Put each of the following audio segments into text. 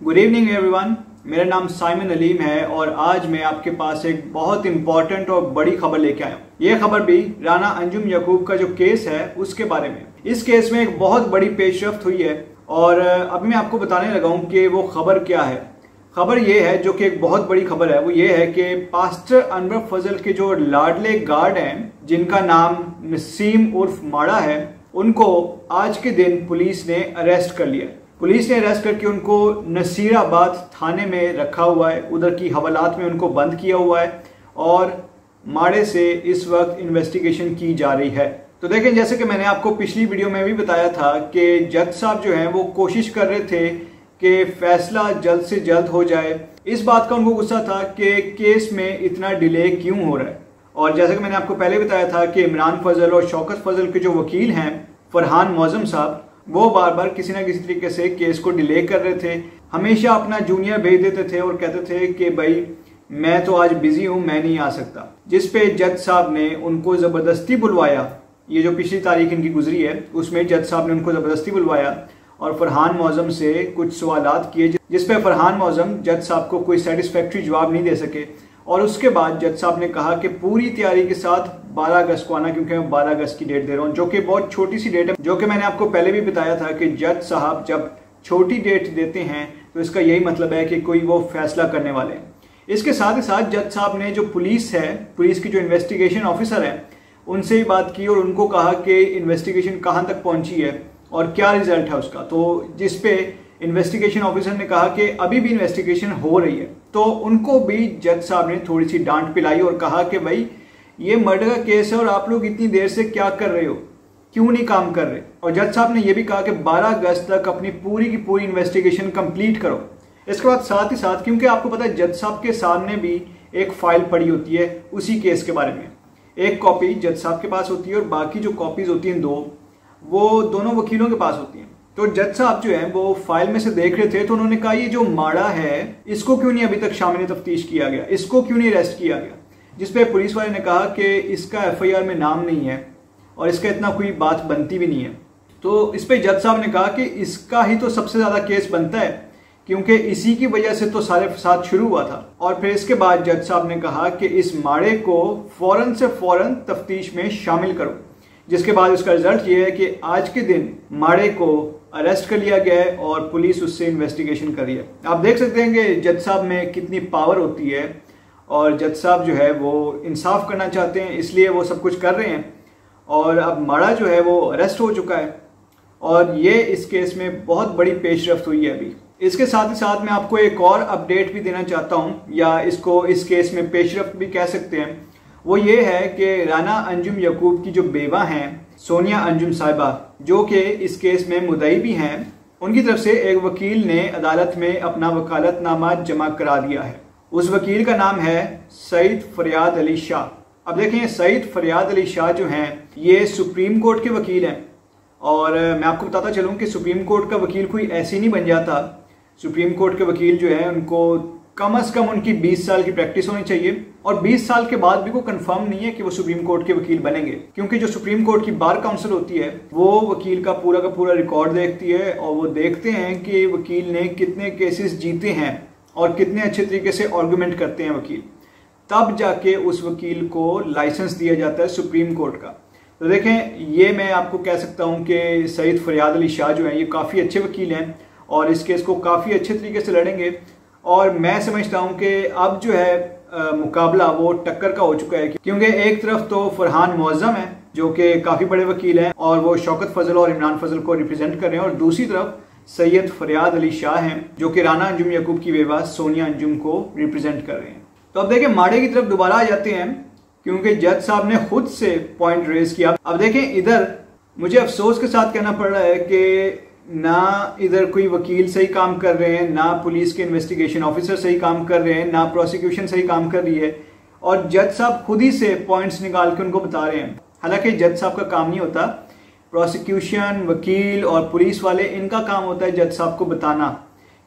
Good evening everyone. मेरा नाम Simon Aleem है और आज मैं आपके पास एक बहुत इंपॉर्टेंट और बड़ी खबर लेके आया हूँ। ये खबर भी राना अंजुम याकूब का जो केस है उसके बारे में। इस केस में एक बहुत बड़ी पेशरफ्त हुई है और अभी मैं आपको बताने लगा हूँ कि वो खबर क्या है। खबर ये है, जो कि एक बहुत बड़ी खबर है, वो ये है कि पास्टर अनवर फजल के जो लाडले गार्ड हैं, जिनका नाम नसीम उर्फ माड़ा है, उनको आज के दिन पुलिस ने अरेस्ट कर लिया। पुलिस ने अरेस्ट करके उनको नसीराबाद थाने में रखा हुआ है, उधर की हवालात में उनको बंद किया हुआ है और माड़े से इस वक्त इन्वेस्टिगेशन की जा रही है। तो देखें, जैसे कि मैंने आपको पिछली वीडियो में भी बताया था कि जज साहब जो हैं वो कोशिश कर रहे थे कि फैसला जल्द से जल्द हो जाए। इस बात का उनको गुस्सा था कि केस में इतना डिले क्यों हो रहा है। और जैसे कि मैंने आपको पहले बताया था कि इमरान फजल और शौकत फजल के जो वकील हैं फरहान मौजम साहब, वो बार बार किसी ना किसी तरीके से केस को डिले कर रहे थे। हमेशा अपना जूनियर भेज देते थे और कहते थे कि भाई मैं तो आज बिजी हूं, मैं नहीं आ सकता। जिस पे जज साहब ने उनको जबरदस्ती बुलवाया। ये जो पिछली तारीख इनकी गुजरी है उसमें जज साहब ने उनको जबरदस्ती बुलवाया और फरहान मौजम से कुछ सवालात किए, जिस पे फरहान मौजम जज साहब को कोई सेटिस्फैक्ट्री जवाब नहीं दे सके। और उसके बाद जज साहब ने कहा कि पूरी तैयारी के साथ 12 अगस्त को आना, क्योंकि मैं 12 अगस्त की डेट दे रहा हूँ, जो कि बहुत छोटी सी डेट है। जो कि मैंने आपको पहले भी बताया था कि जज साहब जब छोटी डेट देते हैं तो इसका यही मतलब है कि कोई वो फैसला करने वाले हैं। इसके साथ ही साथ जज साहब ने जो पुलिस है, पुलिस की जो इन्वेस्टिगेशन ऑफिसर है, उनसे भी बात की और उनको कहा कि इन्वेस्टिगेशन कहाँ तक पहुंची है और क्या रिजल्ट है उसका। तो जिस पे इन्वेस्टिगेशन ऑफिसर ने कहा कि अभी भी इन्वेस्टिगेशन हो रही है। तो उनको भी जज साहब ने थोड़ी सी डांट पिलाई और कहा कि भाई ये मर्डर का केस है और आप लोग इतनी देर से क्या कर रहे हो, क्यों नहीं काम कर रहे। और जज साहब ने यह भी कहा कि 12 अगस्त तक अपनी पूरी की पूरी इन्वेस्टिगेशन कंप्लीट करो। इसके बाद साथ ही साथ, क्योंकि आपको पता है जज साहब के सामने भी एक फाइल पड़ी होती है उसी केस के बारे में, एक कॉपी जज साहब के पास होती है और बाकी जो कॉपीज होती हैं वो दोनों वकीलों के पास होती हैं। तो जज साहब जो है वो फाइल में से देख रहे थे तो उन्होंने कहा ये जो माड़ा है इसको क्यों नहीं अभी तक शामिल तफ्तीश किया गया, इसको क्यों नहीं अरेस्ट किया गया। जिसपे पुलिस वाले ने कहा कि इसका एफआईआर में नाम नहीं है और इसका इतना कोई बात बनती भी नहीं है। तो इस पे जज साहब ने कहा कि इसका ही तो सबसे ज्यादा केस बनता है, क्योंकि इसी की वजह से तो सारे फसाद शुरू हुआ था। और फिर इसके बाद जज साहब ने कहा कि इस माड़े को फौरन से फौरन तफ्तीश में शामिल करो। जिसके बाद उसका रिजल्ट ये है कि आज के दिन माड़े को अरेस्ट कर लिया गया है और पुलिस उससे इन्वेस्टिगेशन कर रही है। आप देख सकते हैं कि जज साहब में कितनी पावर होती है और जज साहब जो है वो इंसाफ करना चाहते हैं, इसलिए वो सब कुछ कर रहे हैं। और अब माड़ा जो है वो अरेस्ट हो चुका है और ये इस केस में बहुत बड़ी पेशरफ्त हुई है अभी। इसके साथ ही साथ मैं आपको एक और अपडेट भी देना चाहता हूँ, या इसको इस केस में पेशरफ्त भी कह सकते हैं। वो ये है कि राना अंजुम याकूब की जो बेवा हैं सोनिया अंजुम साहिबा, जो कि इस केस में मुद्दई भी हैं, उनकी तरफ से एक वकील ने अदालत में अपना वकालतनामा जमा करा दिया है। उस वकील का नाम है सईद फरियाद अली शाह। अब देखें, सईद फरियाद अली शाह जो हैं ये सुप्रीम कोर्ट के वकील हैं और मैं आपको बताता चलूँ कि सुप्रीम कोर्ट का वकील कोई ऐसे नहीं बन जाता। सुप्रीम कोर्ट के वकील जो है उनको कम से कम उनकी 20 साल की प्रैक्टिस होनी चाहिए और 20 साल के बाद भी वो कंफर्म नहीं है कि वो सुप्रीम कोर्ट के वकील बनेंगे, क्योंकि जो सुप्रीम कोर्ट की बार काउंसिल होती है वो वकील का पूरा रिकॉर्ड देखती है और वो देखते हैं कि वकील ने कितने केसेस जीते हैं और कितने अच्छे तरीके से आर्गुमेंट करते हैं वकील। तब जाके उस वकील को लाइसेंस दिया जाता है सुप्रीम कोर्ट का। तो देखें, ये मैं आपको कह सकता हूँ कि सईद फरियाद अली शाह जो है ये काफ़ी अच्छे वकील हैं और इस केस को काफ़ी अच्छे तरीके से लड़ेंगे। और मैं समझता हूं कि अब जो है मुकाबला वो टक्कर का हो चुका है, क्योंकि एक तरफ तो फरहान मौजम है जो कि काफ़ी बड़े वकील हैं और वो शौकत फजल और इमरान फजल को रिप्रेजेंट कर रहे हैं, और दूसरी तरफ सैयद फरियाद अली शाह हैं जो कि राना अंजुम याकूब की बेवा सोनिया अंजुम को रिप्रेजेंट कर रहे हैं। तो अब देखें, माड़े की तरफ दोबारा आ जाते हैं, क्योंकि जज साहब ने खुद से पॉइंट रेज किया। अब देखें, इधर मुझे अफसोस के साथ कहना पड़ रहा है कि ना इधर कोई वकील सही काम कर रहे हैं, ना पुलिस के इन्वेस्टिगेशन ऑफिसर सही काम कर रहे हैं, ना प्रोसिक्यूशन सही काम कर रही है, और जज साहब खुद ही से पॉइंट्स निकाल के उनको बता रहे हैं। हालांकि जज साहब का काम नहीं होता, प्रोसिक्यूशन, वकील और पुलिस वाले, इनका काम होता है जज साहब को बताना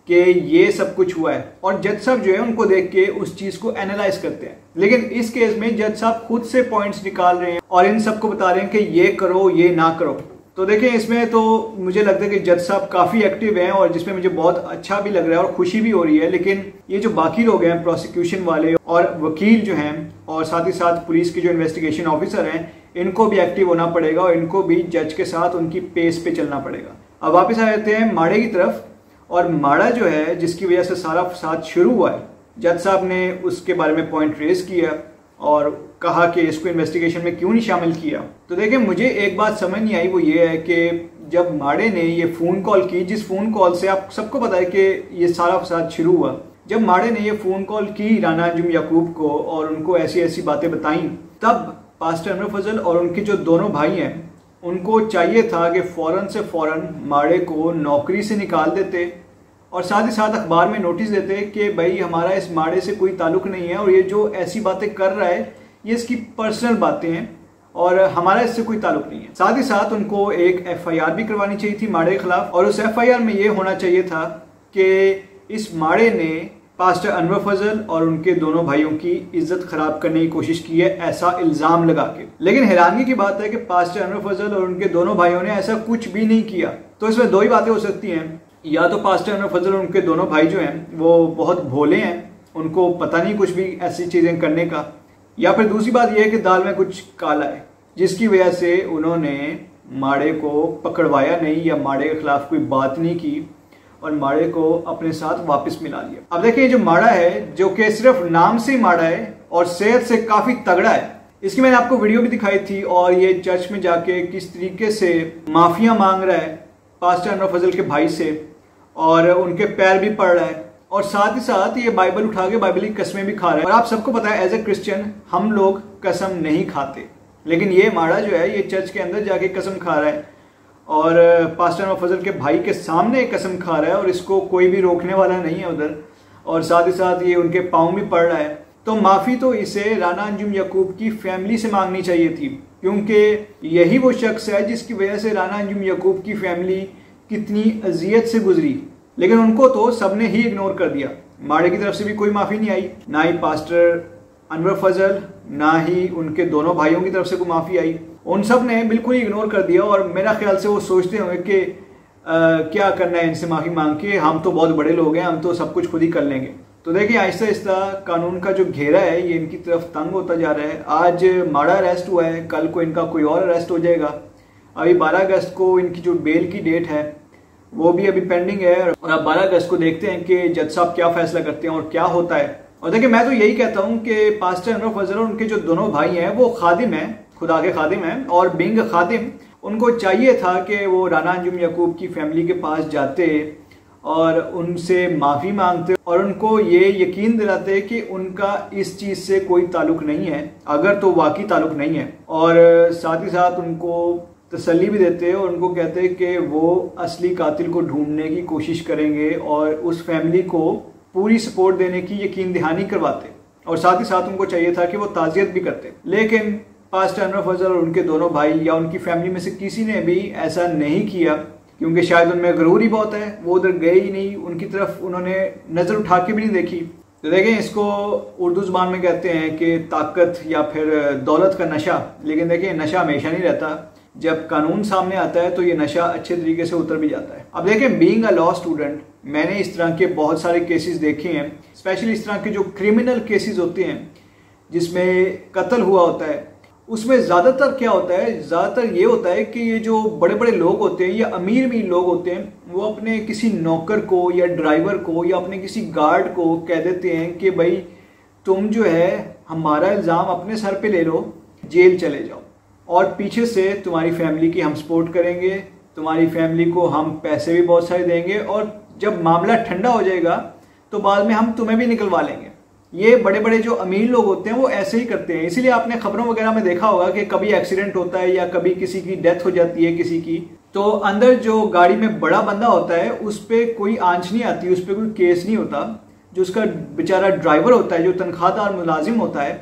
कि ये सब कुछ हुआ है, और जज साहब जो है उनको देख के उस चीज को एनालाइज करते हैं। लेकिन इस केस में जज साहब खुद से पॉइंट्स निकाल रहे हैं और इन सबको बता रहे हैं कि ये करो, ये ना करो। तो देखिए इसमें तो मुझे लगता है कि जज साहब काफ़ी एक्टिव हैं और जिसमें मुझे बहुत अच्छा भी लग रहा है और खुशी भी हो रही है। लेकिन ये जो बाकी लोग हैं, प्रोसिक्यूशन वाले और वकील जो हैं और साथ ही साथ पुलिस के जो इन्वेस्टिगेशन ऑफिसर हैं, इनको भी एक्टिव होना पड़ेगा और इनको भी जज के साथ उनकी पेस पे चलना पड़ेगा। अब वापस आ जाते हैं माड़े की तरफ। और माड़ा जो है जिसकी वजह से सारा फसाद शुरू हुआ है, जज साहब ने उसके बारे में पॉइंट रेज किया और कहा कि इसको इन्वेस्टिगेशन में क्यों नहीं शामिल किया। तो देखिए मुझे एक बात समझ नहीं आई, वो ये है कि जब माड़े ने ये फ़ोन कॉल की, जिस फ़ोन कॉल से आप सबको पता है कि ये सारा फसाद शुरू हुआ, जब माड़े ने ये फ़ोन कॉल की राना अंजुम याकूब को और उनको ऐसी ऐसी बातें बताई, तब पास्टर अनवर फजल और उनके जो दोनों भाई हैं उनको चाहिए था कि फ़ौरन से फ़ौरन माड़े को नौकरी से निकाल देते और साथ ही साथ अखबार में नोटिस देते कि भाई हमारा इस माड़े से कोई ताल्लुक नहीं है और ये जो ऐसी बातें कर रहा है ये इसकी पर्सनल बातें हैं और हमारा इससे कोई ताल्लुक नहीं है। साथ ही साथ उनको एक FIR भी करवानी चाहिए थी माड़े के खिलाफ और उस FIR में ये होना चाहिए था कि इस माड़े ने पास्टर अनवर फजल और उनके दोनों भाइयों की इज्जत खराब करने की कोशिश की है, ऐसा इल्जाम लगा के। लेकिन हैरानगी की बात है कि पास्टर अनवर फजल और उनके दोनों भाइयों ने ऐसा कुछ भी नहीं किया। तो इसमें दो ही बातें हो सकती हैं, या तो पास्टर अनवर फजल और उनके दोनों भाई जो हैं वो बहुत भोले हैं, उनको पता नहीं कुछ भी ऐसी चीज़ें करने का, या फिर दूसरी बात यह है कि दाल में कुछ काला है जिसकी वजह से उन्होंने माड़े को पकड़वाया नहीं या माड़े के खिलाफ कोई बात नहीं की और माड़े को अपने साथ वापस मिला लिया। अब देखिए जो माड़ा है, जो कि सिर्फ नाम से ही माड़ा है और सेहत से काफ़ी तगड़ा है, इसकी मैंने आपको वीडियो भी दिखाई थी और ये चर्च में जाके किस तरीके से माफिया मांग रहा है पास्टर अनवर फजल के भाई से और उनके पैर भी पड़ रहा है और साथ ही साथ ये बाइबल उठा के बाइबल की कसमें भी खा रहा है। और आप सबको पता है एज ए क्रिश्चियन हम लोग कसम नहीं खाते, लेकिन ये माड़ा जो है ये चर्च के अंदर जाके कसम खा रहा है और पास्टर अनवर फजल के भाई के सामने कसम खा रहा है और इसको कोई भी रोकने वाला नहीं है उधर, और साथ ही साथ ये उनके पाँव भी पड़ रहा है। तो माफ़ी तो इसे राना अंजुम याकूब की फैमिली से मांगनी चाहिए थी, क्योंकि यही वो शख्स है जिसकी वजह से राना अंजुम याकूब की फैमिली कितनी अजियत से गुजरी, लेकिन उनको तो सबने ही इग्नोर कर दिया। माड़े की तरफ से भी कोई माफ़ी नहीं आई, ना ही पास्टर अनवर फजल ना ही उनके दोनों भाइयों की तरफ से कोई माफ़ी आई, उन सब ने बिल्कुल ही इग्नोर कर दिया। और मेरा ख्याल से वो सोचते होंगे कि क्या करना है इनसे माफ़ी मांग के, हम तो बहुत बड़े लोग हैं, हम तो सब कुछ खुद ही कर लेंगे। तो देखिए आहिस्ता आहिस्ता कानून का जो घेरा है ये इनकी तरफ तंग होता जा रहा है। आज माड़ा अरेस्ट हुआ है, कल को इनका कोई और अरेस्ट हो जाएगा। अभी 12 अगस्त को इनकी जो बेल की डेट है वो भी अभी पेंडिंग है और अब 12 अगस्त को देखते हैं कि जज साहब क्या फैसला करते हैं और क्या होता है। और देखिए मैं तो यही कहता हूँ कि पास्टर अनवर फजल और उनके जो दोनों भाई हैं वो खादिम हैं, खुदा के खादिम हैं, और बीइंग खादिम उनको चाहिए था कि वो राना अंजुम याकूब की फैमिली के पास जाते और उनसे माफ़ी मांगते और उनको ये यकीन दिलाते कि उनका इस चीज़ से कोई ताल्लुक नहीं है, अगर तो वाकई ताल्लुक नहीं है, और साथ ही साथ उनको तसल्ली भी देते और उनको कहते कि वो असली कातिल को ढूंढने की कोशिश करेंगे और उस फैमिली को पूरी सपोर्ट देने की यकीन दहानी करवाते, और साथ ही साथ उनको चाहिए था कि वो ताज़ियत भी करते। लेकिन पास्टर अनवर फजल और उनके दोनों भाई या उनकी फैमिली में से किसी ने भी ऐसा नहीं किया, क्योंकि शायद उनमें गरूर ही बहुत है, वो उधर गए ही नहीं, उनकी तरफ उन्होंने नज़र उठा के भी नहीं देखी। तो देखें इसको उर्दू ज़ुबान में कहते हैं कि ताकत या फिर दौलत का नशा, लेकिन देखिए नशा हमेशा नहीं रहता, जब कानून सामने आता है तो ये नशा अच्छे तरीके से उतर भी जाता है। अब देखें बीइंग अ लॉ स्टूडेंट मैंने इस तरह के बहुत सारे केसेस देखे हैं, स्पेशली इस तरह के जो क्रिमिनल केसेस होते हैं जिसमें कत्ल हुआ होता है, उसमें ज़्यादातर क्या होता है, ज़्यादातर ये होता है कि ये जो बड़े बड़े लोग होते हैं या अमीर भी लोग होते हैं वो अपने किसी नौकर को या ड्राइवर को या अपने किसी गार्ड को कह देते हैं कि भाई तुम जो है हमारा इल्ज़ाम अपने सर पे ले लो, जेल चले जाओ, और पीछे से तुम्हारी फैमिली की हम सपोर्ट करेंगे, तुम्हारी फैमिली को हम पैसे भी बहुत सारे देंगे, और जब मामला ठंडा हो जाएगा तो बाद में हम तुम्हें भी निकलवा लेंगे। ये बड़े बड़े जो अमीर लोग होते हैं वो ऐसे ही करते हैं, इसीलिए आपने खबरों वगैरह में देखा होगा कि कभी एक्सीडेंट होता है या कभी किसी की डेथ हो जाती है किसी की, तो अंदर जो गाड़ी में बड़ा बंदा होता है उस पर कोई आंच नहीं आती, उस पर कोई केस नहीं होता, जो उसका बेचारा ड्राइवर होता है जो तनख्वाहदार मुलाजिम होता है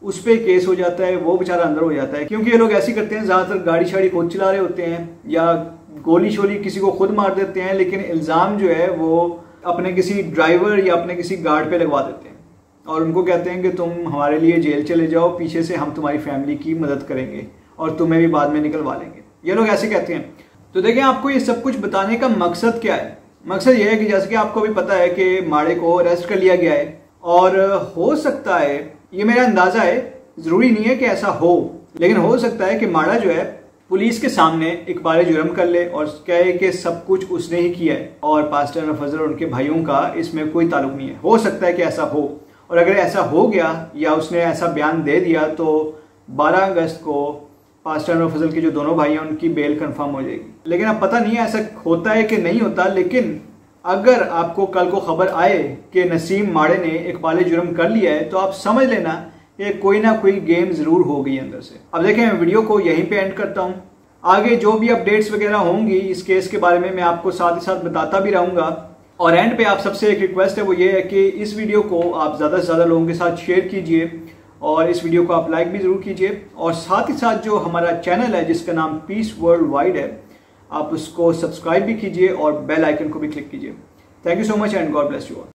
उस पर केस हो जाता है, वो बेचारा अंदर हो जाता है। क्योंकि ये लोग ऐसे करते हैं, ज़्यादातर गाड़ी शाड़ी खुद चला रहे होते हैं या गोली शोली किसी को खुद मार देते हैं, लेकिन इल्ज़ाम जो है वो अपने किसी ड्राइवर या अपने किसी गार्ड पे लगवा देते हैं और उनको कहते हैं कि तुम हमारे लिए जेल चले जाओ, पीछे से हम तुम्हारी फैमिली की मदद करेंगे और तुम्हें भी बाद में निकलवा लेंगे। ये लोग ऐसे कहते हैं। तो देखें, आपको ये सब कुछ बताने का मकसद क्या है। मकसद ये है कि जैसे कि आपको भी पता है कि माड़े को अरेस्ट कर लिया गया है, और हो सकता है, ये मेरा अंदाजा है, जरूरी नहीं है कि ऐसा हो, लेकिन हो सकता है कि माड़ा जो है पुलिस के सामने एक बार जुर्म कर ले और कहे कि सब कुछ उसने ही किया है और पास्टर अनवर फजल और उनके भाइयों का इसमें कोई ताल्लुक नहीं है। हो सकता है कि ऐसा हो, और अगर ऐसा हो गया या उसने ऐसा बयान दे दिया तो 12 अगस्त को पास्टर अनवर फजल के जो दोनों भाई हैं उनकी बेल कंफर्म हो जाएगी। लेकिन अब पता नहीं है ऐसा होता है कि नहीं होता। लेकिन अगर आपको कल को खबर आए कि नसीम माड़े ने इकबाल जुर्म कर लिया है, तो आप समझ लेना ये कोई ना कोई गेम जरूर हो गई अंदर से। अब देखें, मैं वीडियो को यहीं पे एंड करता हूं। आगे जो भी अपडेट्स वगैरह होंगी इस केस के बारे में मैं आपको साथ ही साथ बताता भी रहूंगा। और एंड पे आप सबसे एक रिक्वेस्ट है, वो ये है कि इस वीडियो को आप ज़्यादा से ज़्यादा लोगों के साथ शेयर कीजिए और इस वीडियो को आप लाइक भी ज़रूर कीजिए। और साथ ही साथ जो हमारा चैनल है जिसका नाम पीस वर्ल्ड वाइड है, आप उसको सब्सक्राइब भी कीजिए और बेल आइकन को भी क्लिक कीजिए। Thank you so much and God bless you all.